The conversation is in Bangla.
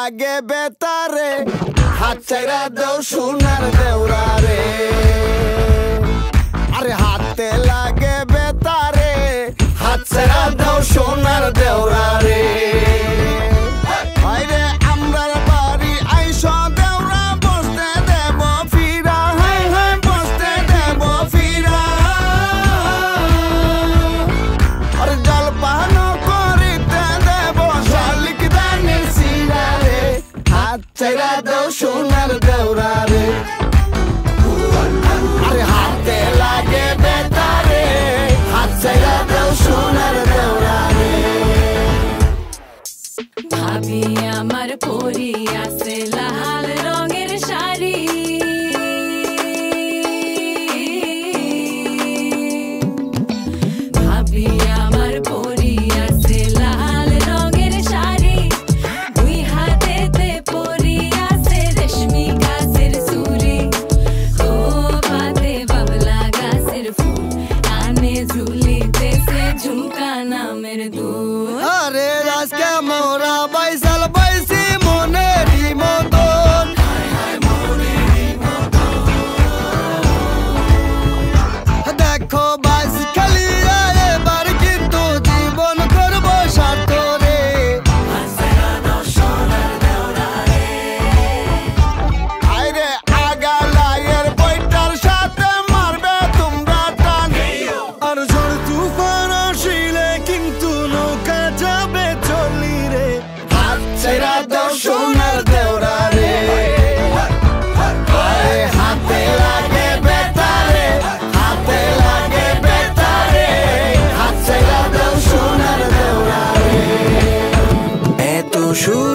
লাগে বেতারে হাত ছাইরা দাও সোনার দেওরা রে আরে হাতে লাগে বেতারে হাত ছাইরা দাও সোনার দেওরা রে আইরে আমরার বাড়ি আইসো দেওরা বসতে দেব ফিরা হাই হাই বসতে দেব ফিরা আরে জল পাহানো করিতে দেব শালিক দানের সিরা রে হাত ছাইরা দাও সোনার দেওরা রে আরে হাতে লাগে বেতারে হাত ছাইরা দাও সোনার দেওরা রে ভাবি আমার পরি আছে লাল রঙের শাড়ি ভাবি আমার পরি আছে লাল রঙের শাড়ি দুই হাতেতে পরি আছে রেশমি গাছের চুড়ি ও পাতে বাবলা গাছের ফুল কানে ঝুলিতেছে ঝুমকা নামের দুল আরে আজকে মোরা বাইসাল বাইসি মনেরই মতন দেখো বাইস খেলিয়া এবার কিন্তু জীবন করবো সার্থ রে আইরে আগা লাইয়ের বইটার সাথে মারবে তোমরা টান আর ঝড় তুফান আসিলে কিন্তু নৌকা যাবে চলি রে হাত ছাইরা দাও সোনার দেওরা রে আরে হাতে লাগে বেতারে হাতে লাগে বেতারে হাত ছাইরা দাও সোনার দেওরা রে এত সুর